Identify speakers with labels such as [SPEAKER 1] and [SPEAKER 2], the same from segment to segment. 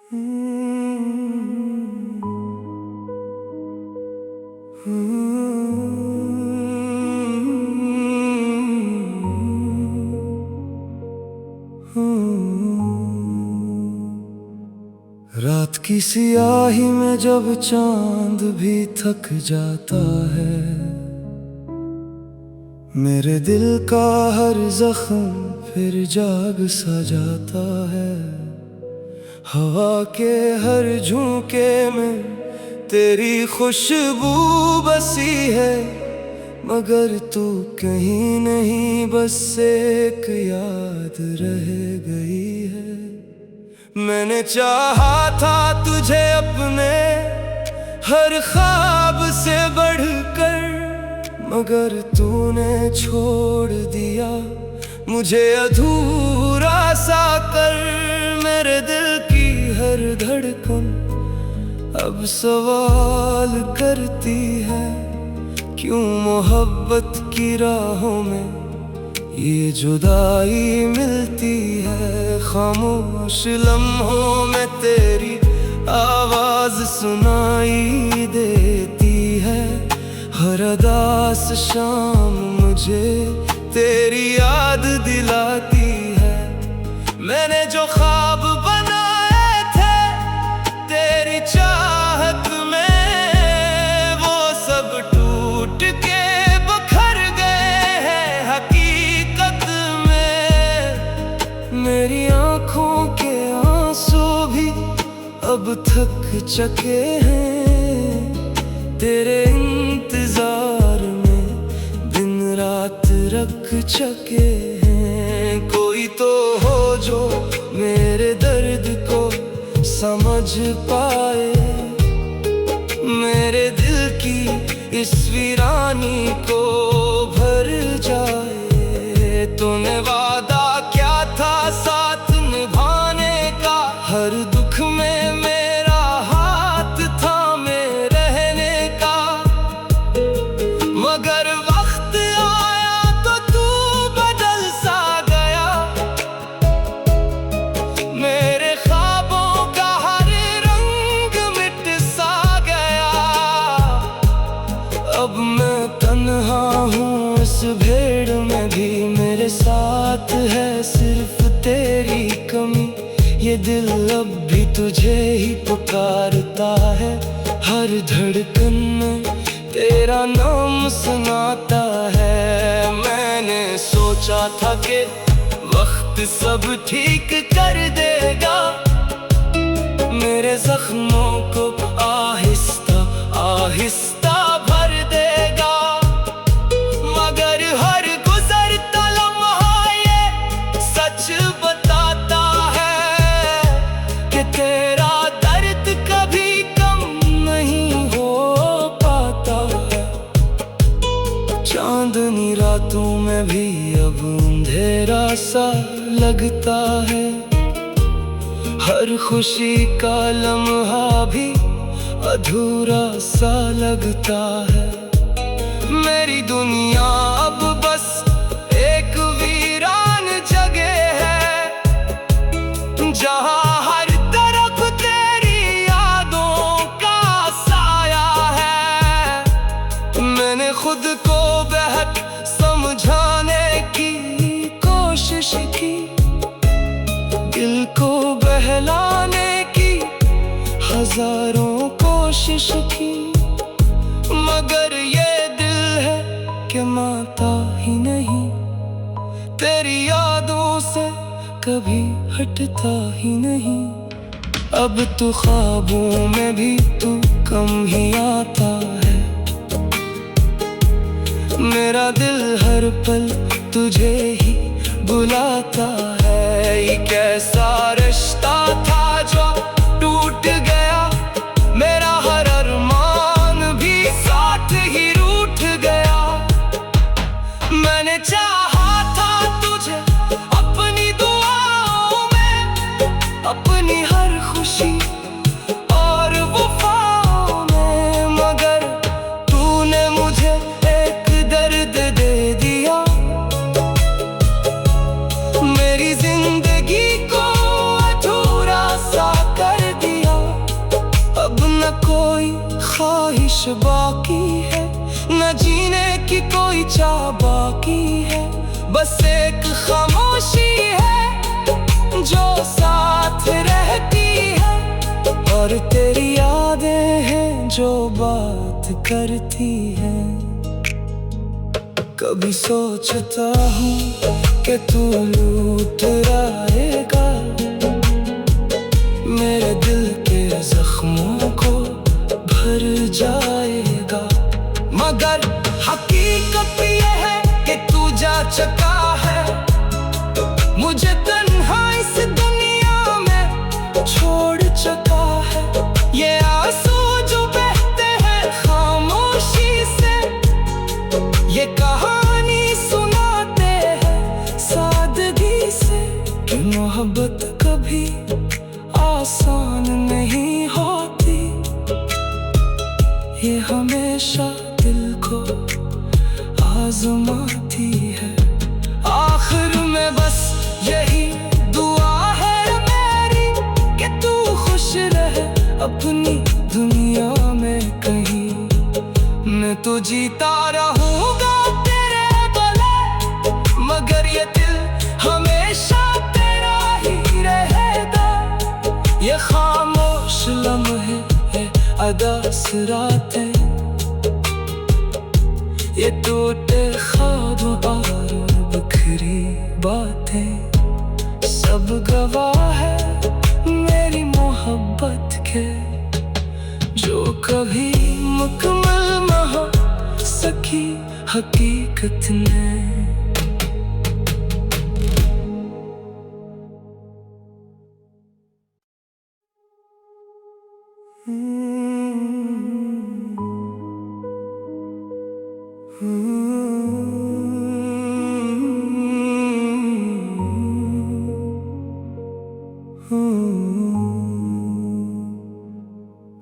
[SPEAKER 1] रात की सियाही में जब चांद भी थक जाता है, मेरे दिल का हर जख्म फिर जाग सा जाता है। हवा के हर झोंके में तेरी खुशबू बसी है, मगर तू कहीं नहीं, बस एक याद रह गई है। मैंने चाहा था तुझे अपने हर ख्वाब से बढ़कर, मगर तूने छोड़ दिया मुझे अधूरा सा कर। मेरे दिल की हर धड़कन अब सवाल करती है, क्यों मोहब्बत की राहों में ये जुदाई मिलती है। खामोश लम्हों में तेरी आवाज सुनाई देती है, हर उदास शाम मुझे तेरी याद दिलाती है। मैंने जो ख्वाब बनाए थे तेरी चाहत में, वो सब टूट के बिखर गए हैं हकीकत में। मेरी आँखों के आंसू भी अब थक चुके हैं, तेरे इंतजार में दिन रात रख चुके हैं। कोई तो हो जो मेरे दर्द को समझ पाए, मेरे दिल की इस वीरानी को भर जाए। तूने वादा क्या था साथ निभाने का, हर दुख में मेरा हाथ थामे रहने का। मगर वक्त आया तो तू बदल सा गया, मेरे ख्वाबों का हर रंग मिट सा गया। अब मैं तन्हा हूँ इस भीड़ में भी, मेरे साथ है सिर्फ तेरी कमी। ये दिल अब भी तुझे ही पुकारता है, हर धड़कन में तेरा नाम सुनाता है। मैंने सोचा था कि वक्त सब ठीक कर देगा, मेरे जख्मों को आहिस्ता आहिस्ता भर देगा। मगर हर गुजरता लम्हा ये सच बताता है कि तेरा दर्द कभी कम नहीं हो पाता है। चांदनी रातों में भी अब अंधेरा सा लगता है, हर खुशी का लम्हा भी अधूरा सा लगता है। मेरी दुनिया अब बस एक वीरान जगह है, जहाँ हर तरफ तेरी यादों का साया है। मैंने खुद को बेहद समझाने की कोशिश की, दिल को बहलाने की हजारों कोशिश की, मगर ये दिल है कि मानता ही नहीं, तेरी यादों से कभी हटता ही नहीं। अब तो ख्वाबों में भी तू कम ही आता है, मेरा दिल हर पल तुझे ही बुलाता है। ये कैसा रिश्ता था जो टूट गया, मेरा हर अरमान भी साथ ही रूठ गया। मैंने चाहा था तुझे अपनी दुआओं में, अपनी हर खुशी और वफाओं में, मगर तूने मुझे एक दर्द दे दिया, मेरी जिंदगी को अधूरा बाकी है, न जीने की कोई चाह बाकी है। बस एक खामोशी है जो साथ रहती है, और तेरी यादें हैं जो बात करती हैं। कभी सोचता हूँ कि तू लूट आएगा, मेरे दिल के जख्मों को भर जाएगा। मगर हकीकत ये है कि तू जा चुका है, मुझे तन्हा इस दुनिया में छोड़ चुका है। ये आंसू जो बहते हैं खामोशी से, ये कहानी सुनाते हैं सादगी से, कि मोहब्बत कभी आसान नहीं होती, ये हमेशा दिल को आजमाती है। आखिर में बस यही दुआ है मेरी कि तू खुश रहे अपनी दुनिया में कहीं। मैं तो जीता रहूंगा तेरे गले, मगर ये दिल हमेशा तेरा ही रहेगा। ये खामोश लम्हे है, अदास रातें, ये टूटे ख्वाब और बिखरी बातें, सब गवाह है मेरी मोहब्बत के, जो कभी मुकम्मल न हो सकी हकीकत में।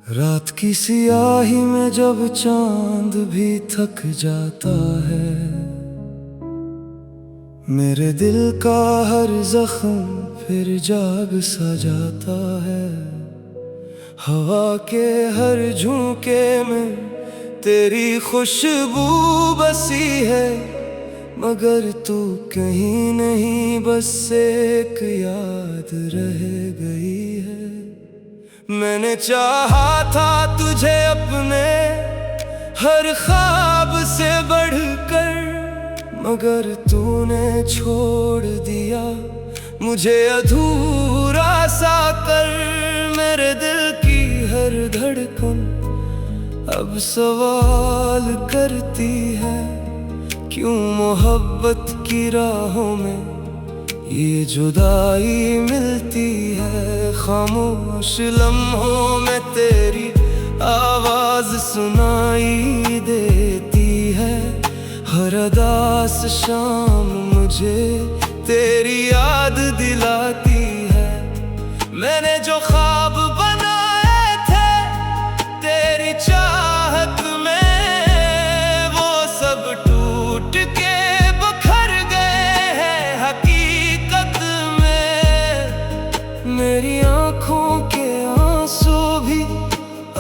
[SPEAKER 1] रात की सियाही में जब चांद भी थक जाता है, मेरे दिल का हर जख्म फिर जाग सा जाता है। हवा के हर झोंके में तेरी खुशबू बसी है, मगर तू कहीं नहीं, बस एक याद रह गई है। मैंने चाहा था तुझे अपने हर ख्वाब से बढ़कर, मगर तूने छोड़ दिया मुझे अधूरा सा कर। मेरे दिल की हर धड़कन अब सवाल करती है, क्यों मोहब्बत की राहों में ये जुदाई मिलती है। खामोश लम्हों में तेरी आवाज सुनाई देती है, हर उदास शाम मुझे तेरी याद दिलाती है। मैंने जो ख्वाब बनाए थे तेरी चाहत में, वो सब टूट के बिखर गए हैं हकीकत में। मेरी आंखों के आंसू भी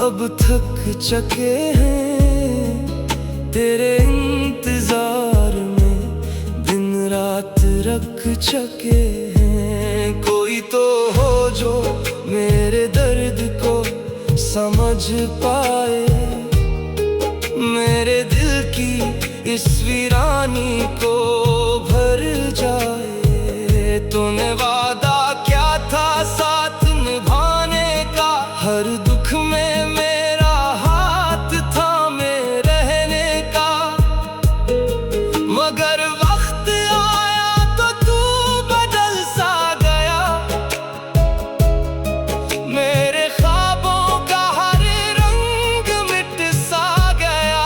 [SPEAKER 1] अब थक चुके हैं, तेरे इंतजार में दिन रात रख चुके हैं। कोई तो हो जो मेरे दर्द को समझ पाए, मेरे दिल की इस वीरानी को भर जाए। तूने वादा क्या था साथ निभाने का, हर दुख में मेरा हाथ थामे रहने का। मगर वक्त आया तो तू बदल सा गया, मेरे ख्वाबों का हर रंग मिट सा गया।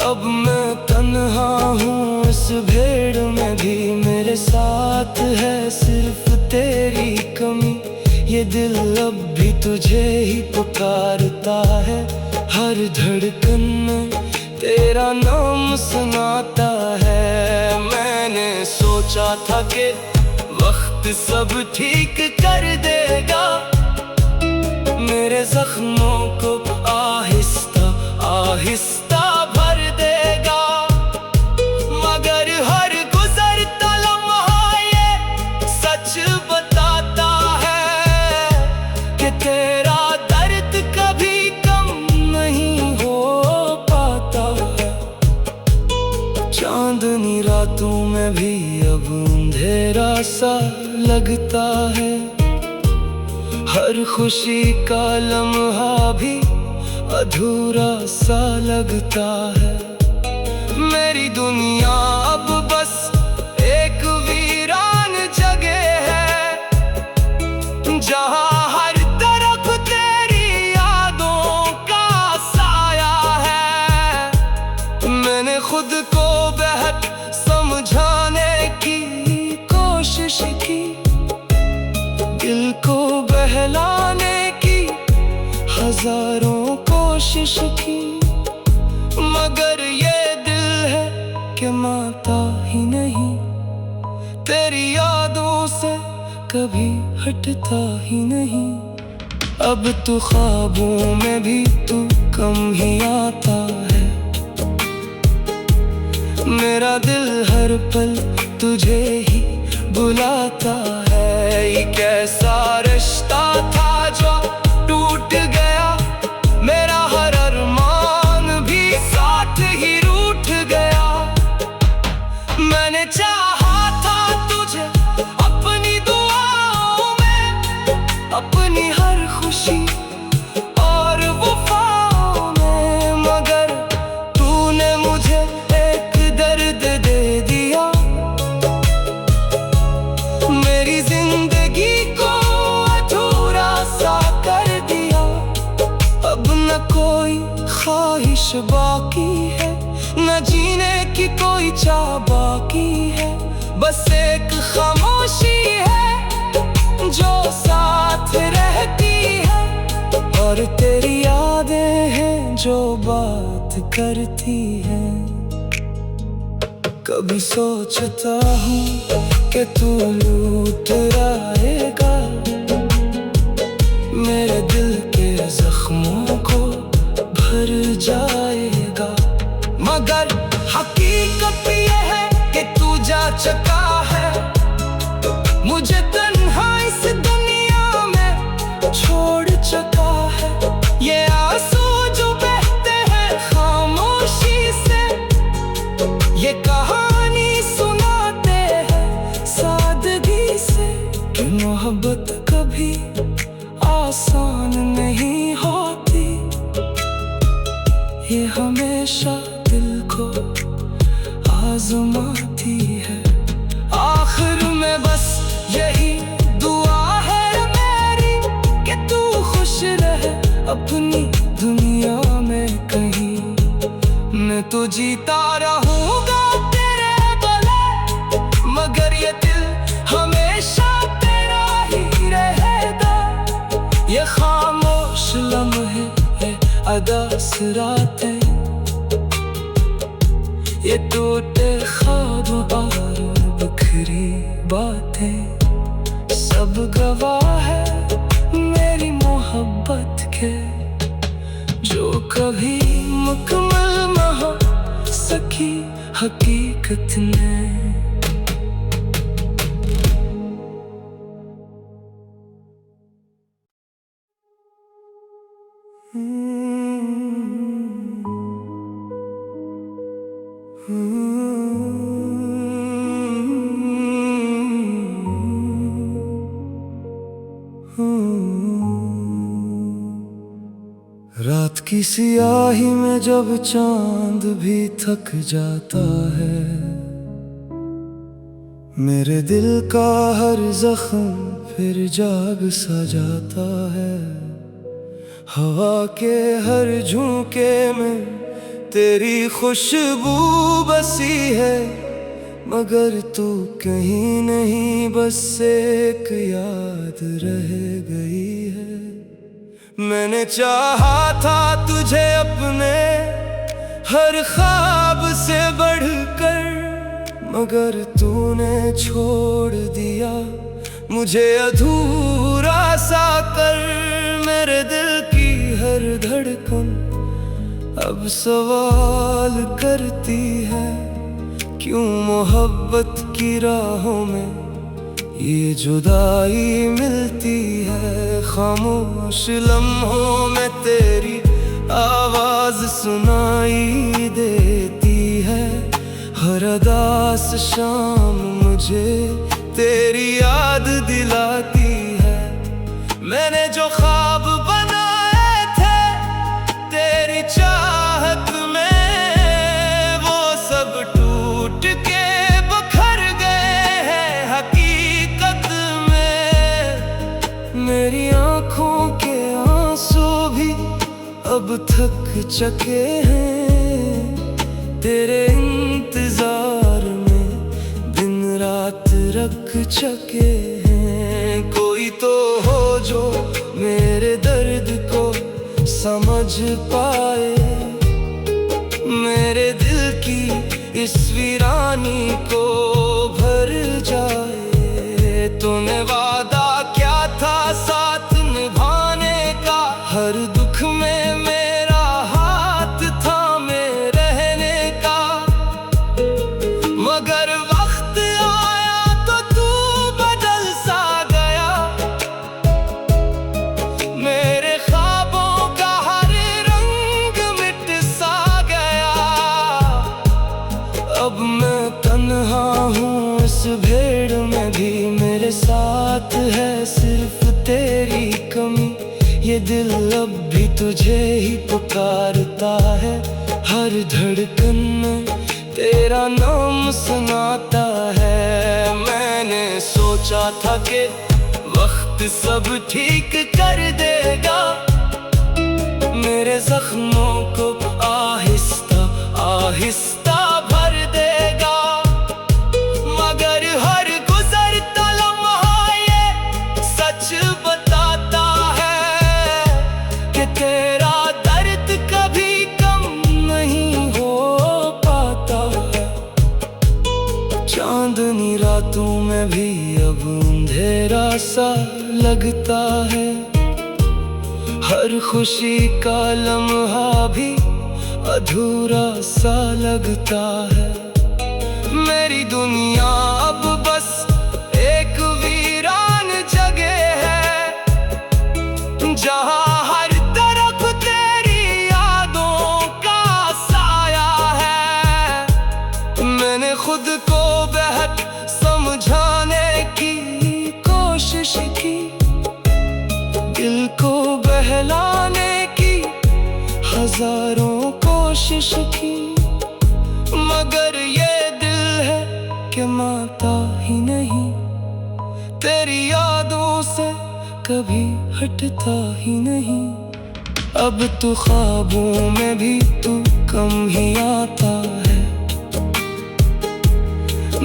[SPEAKER 1] अब मैं तन्हा हूँ इस भीड़ में भी, मेरे साथ है सिर्फ तेरी कमी। ये दिल अब भी तुझे ही पुकारता है, हर धड़कन में तेरा नाम सुनाता है। मैंने सोचा था कि वक्त सब ठीक कर देगा, मेरे जख्मों को आहे सा लगता है, हर खुशी का लम्हा भी अधूरा सा लगता है। मेरी दुनिया अब बस एक वीरान जगह है, जहाँ हर तरफ तेरी यादों का साया है। मैंने खुद को बेहद समझाने की कोशिश की, दिल को बहलाने की हजारों कोशिश की, मगर ये दिल है कि मानता ही नहीं, तेरी यादों से कभी हटता ही नहीं। अब तो ख्वाबों में भी तू कम ही आता है, मेरा दिल हर पल तुझे ही बुलाता है। ये कैसा रिश्ता था जो टूट गया, मेरा हर अरमान भी साथ ही रूठ गया। मैंने चाहा था तुझे अपनी दुआओं में, अपनी हर खुशी और वफाओं में, मगर तूने मुझे एक दर्द दे दिया, मेरी जिंदगी को अधूरा सा कर दिया। अब न कोई ख्वाहिश बाकी है, न जीने की कोई चाह बाकी है, बस एक खामोशी है जो साथ रहती है, और तेरी यादें हैं जो बात करती हैं। कभी सोचता हूँ कि तू लूट आएगा, मेरे दिल के जख्मों को भर जाएगा, मगर हकीकत ये है कि तू जा चुका है, मुझे तन्हा इस दुनिया में छोड़ चुका है। ये आंसू जो बहते हैं खामोशी से, ये कहानी सुनाते हैं सादगी से, कि मोहब्बत कभी आसान नहीं होती, ये हमेशा दिल को आजमाती है। आखिर में बस यही दुआ है मेरी कि तू खुश रहे अपनी दुनिया में कहीं, मैं तो जीता रहूंगा तेरे भले, मगर ये दिल हमेशा तेरा ही रहेगा। ये खामोश लम्हे है अदास रातें, ये टूटे ख्वाब और बिखरी बातें, सब गवाह है मेरी मोहब्बत के, जो कभी मुकम्मल न हो सकी हकीकत में। रात की सियाही में जब चांद भी थक जाता है, मेरे दिल का हर जख्म फिर जाग सा जाता है। हवा के हर झोंके में तेरी खुशबू बसी है, मगर तू कहीं नहीं, बस एक याद रह गई है। मैंने चाहा था तुझे अपने हर ख्वाब से बढ़कर, मगर तूने छोड़ दिया मुझे अधूरा सा कर। मेरे दिल की हर धड़कन अब सवाल करती है, क्यों मोहब्बत की राहों में ये जुदाई मिलती है। खामोश लम्हों में तेरी आवाज सुनाई देती है, हर उदास शाम मुझे तेरी याद दिलाती है। मैंने जो ख्वाब बनाए थे तेरी चाहत में, वो सब टूट के बिखर गए हैं हकीकत में। मेरी आंखों के आंसू भी अब थक चुके हैं, तेरे इंतजार में दिन रात रख चुके हैं। कोई तो हो जो मेरे दर्द को समझ पाए, मेरे दिल की इस वीरानी को भर जाए। तूने वादा क्या था साथ निभाने का, हर दुख में मेरा हाथ थामे रहने का। मगर वक्त आया तो तू बदल सा गया, मेरे ख्वाबों का हर रंग मिट सा गया। अब मैं तन्हा हूँ इस भीड़ में भी, मेरे साथ है सिर्फ तेरी कमी। ये दिल अब भी तुझे ही पुकारता है, हर धड़कन में तेरा नाम सुनाता है। मैंने सोचा था कि वक्त सब ठीक कर देगा, मेरे जख्मों को आहिस्ता आहिस्ता भर देगा। मगर हर गुजरता लम्हा ये सच बताता है कि तेरा दर्द कभी कम नहीं हो पाता है। चांदनी रातों में भी अब अंधेरा सा लगता है, हर खुशी का लम्हा भी अधूरा सा लगता है। मेरी दुनिया अब बस एक वीरान जगह है, जहाँ हर तरफ तेरी यादों का साया है। मैंने खुद को बेहद समझाने की कोशिश की, दिल को बहलाने की हजारों कोशिश की। मगर ये दिल है कि मानता ही नहीं, तेरी यादों से कभी हटता ही नहीं। अब तो ख्वाबों में भी तू कम ही आता है,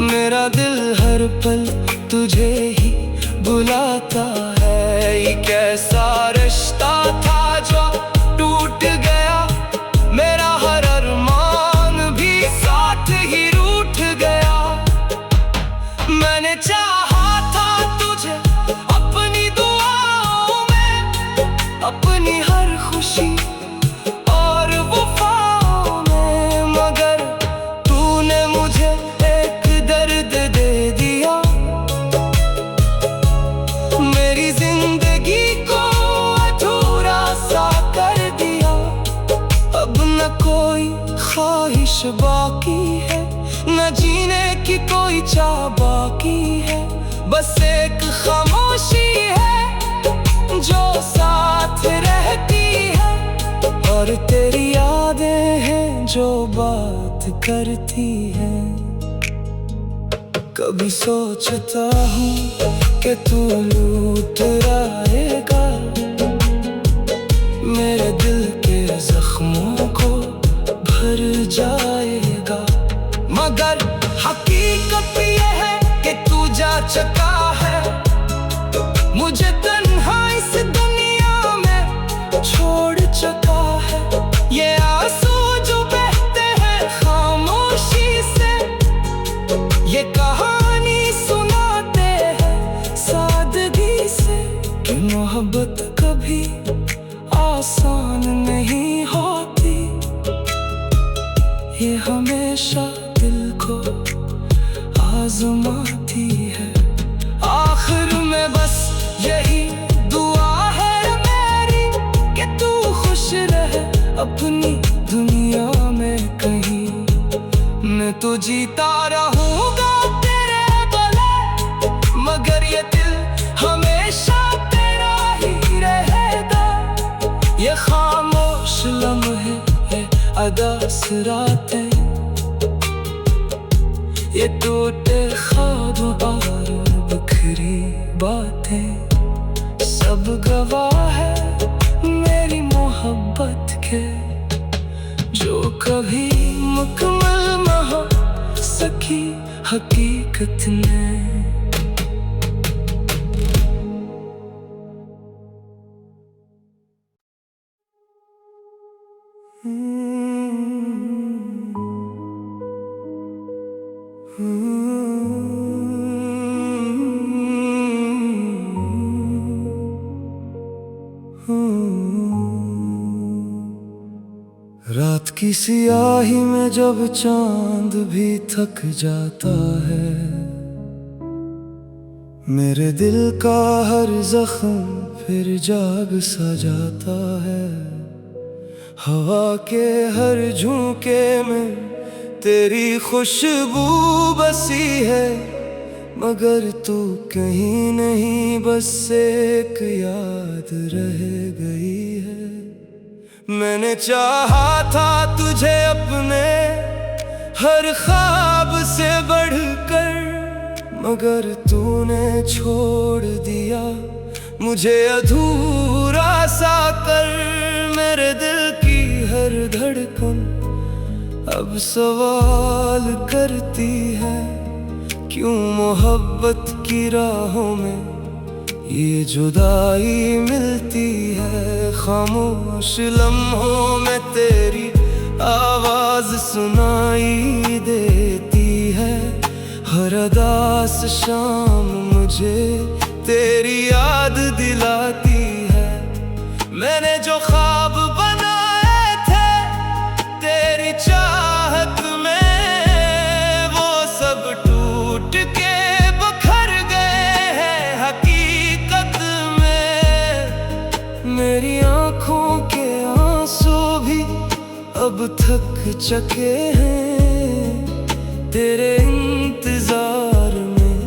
[SPEAKER 1] मेरा दिल हर पल तुझे ही बुलाता है। ये कैसा रिश्ता था जो टूट गया, मेरा हर अरमान भी साथ ही रूठ गया। मैंने चाहा था तुझे अपनी दुआओं में, अपनी हर खुशी और वफाओं में। मगर तूने मुझे एक दर्द दे दिया, मेरी जिंदगी को अधूरा सा कर दिया। अब न कोई ख्वाहिश बाकी है, न जीने की कोई चाह बाकी है। बस एक खामोशी है जो साथ रहती है, और तेरी यादें हैं जो बात करती हैं। कभी सोचता हूँ कि तू लूट आएगा, मेरे दिल के जख्मों को भर जाएगा। मगर हकीकत ये है कि तू जा चुका है, मुझे तन्हा इस दुनिया में छोड़ चुका है। ये आंसू जो बहते हैं खामोशी से, ये कहानी सुनाते हैं सादगी से, कि मोहब्बत कभी आसान नहीं होती, ये हमेशा दिल को आजमाती है। आखिर में बस यही दुआ है मेरी कि तू खुश रहे अपनी दुनिया में कहीं। मैं तो जीता रहूंगा तेरे गले, रातें, ये टूटे ख्वाब और बिखरी बातें, सब गवाह है मेरी मोहब्बत के, जो कभी मुकम्मल न हो सकी हकीकत में। रात की सियाही में जब चांद भी थक जाता है, मेरे दिल का हर जख्म फिर जाग सा जाता है। हवा के हर झोंके में तेरी खुशबू बसी है, मगर तू कहीं नहीं, बस एक याद रह गई है। मैंने चाहा था तुझे अपने हर ख्वाब से बढ़कर, मगर तूने छोड़ दिया मुझे अधूरा सा कर। मेरे दिल की हर धड़कन अब सवाल करती है, क्यों मोहब्बत की राहों में ये जुदाई मिलती है। खामोश लम्हों में तेरी आवाज सुनाई देती है, हर उदास शाम मुझे तेरी याद दिलाती है। मैंने जो ख्वाब बनाए थे तेरी चाहत में, वो सब टूट के बिखर गए हैं हकीकत में। मेरी आँखों के आंसू भी अब थक चुके हैं, तेरे इंतजार में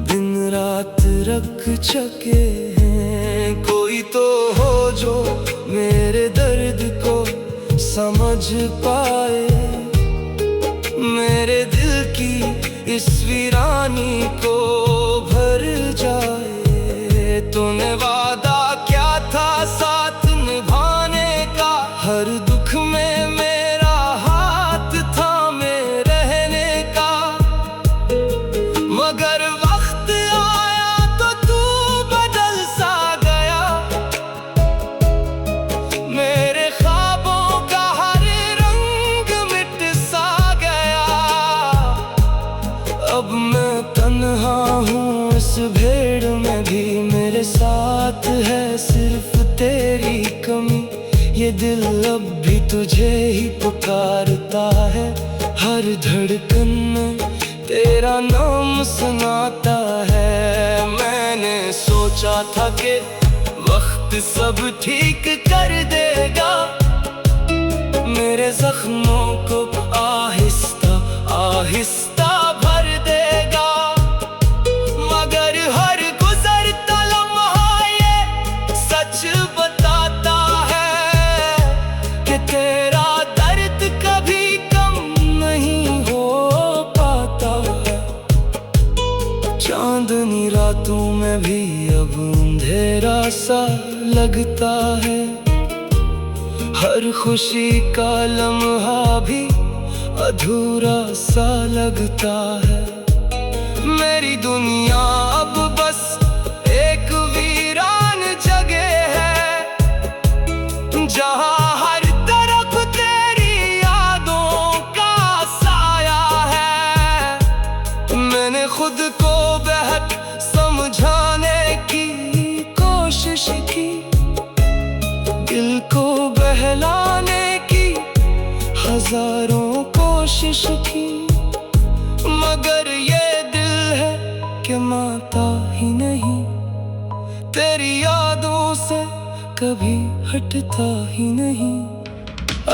[SPEAKER 1] दिन रात रख चुके हैं। कोई तो हो जो मेरे दर्द को समझ पाए, मेरे दिल की इस वीरानी को भर जाए। तूने वादा क्या था साथ निभाने का, हर दुख में मेरा हाथ थामे रहने का, मगर वक्त आया तो तू बदल सा गया। मेरे ख्वाबों का हर रंग मिट सा गया। अब मैं तन्हा हूँ इस भीड़ में भी, मेरे साथ है सिर्फ तेरी कमी। ये दिल अब भी तुझे ही पुकारता है, हर धड़कन में तेरा नाम सुनाता है। मैंने सोचा था कि वक्त सब ठीक कर देगा, मेरे जख्मों को आहिस्ता आहिस्ता भर देगा, मगर हर गुजरता लम्हा ये सच बताता है कि तेरा दर्द कभी कम नहीं हो पाता है। चांदनी रातों में भी अब अंधेरा सा लगता है, हर खुशी का लम्हा भी अधूरा सा लगता है। मेरी दुनिया अब बस एक वीरान जगह है, जहाँ हर तरफ तेरी यादों का साया है। मैंने खुद को बेहद समझाने की कोशिश की, दिल को बहलाने की हजारों कोशिश की, मगर ये दिल है कि मानता ही नहीं, तेरी यादों से कभी हटता ही नहीं।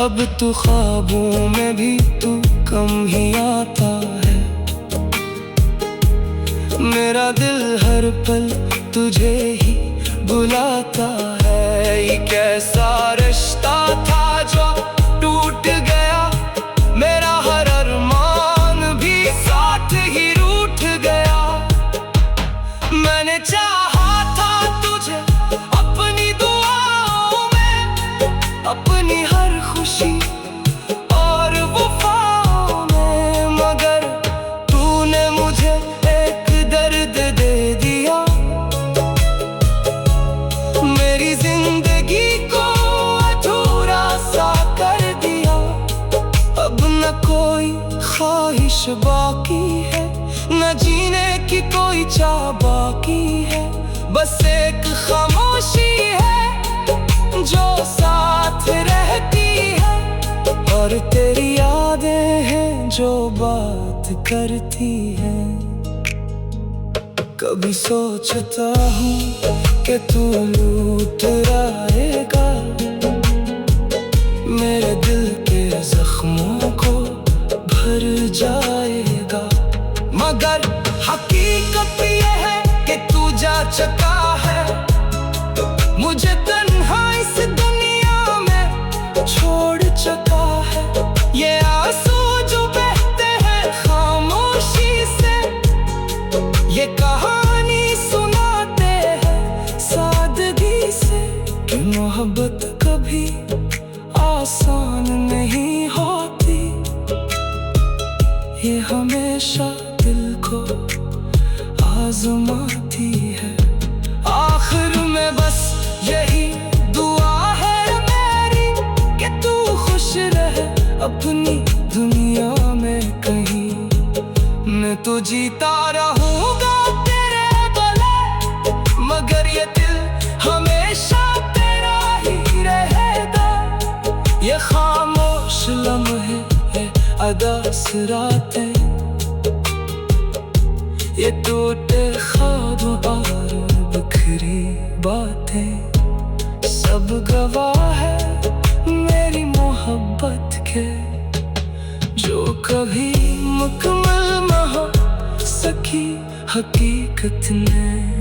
[SPEAKER 1] अब तो ख्वाबों में भी तू कम ही आता है, मेरा दिल हर पल तुझे ही बुलाता है। ये कैसा रिश्ता था जो टूट गया, ख्वाहिश बाकी है, न जीने की कोई चाह बाकी है। बस एक खामोशी है जो साथ रहती है, और तेरी यादें हैं जो बात करती हैं। कभी सोचता हूँ कि तू लूट आएगा, मेरे दिल के जख्मों को भर जाएगा। मगर हकीकत ये है कि तू जा चुका है, मुझे तन्हा इस दुनिया में छोड़ चुका है। ये आंसू जो बहते हैं खामोशी से, ये कहानी सुनाते हैं सादगी से, कि मोहब्बत कभी आसान नहीं होती, ये हमेशा दिल को आजमाती है। आखिर में बस यही दुआ है मेरी कि तू खुश रहे अपनी दुनिया में कहीं। मैं तो जीता रहूंगा तेरे भले, मगर ये दिल हमेशा तेरा ही रहेगा। ये खामोश लम्हे है अदा रातें, ये टूटे ख्वाब और बिखरी बातें, सब गवाह है मेरी मोहब्बत के, जो कभी मुकम्मल न हो सकी हकीकत में।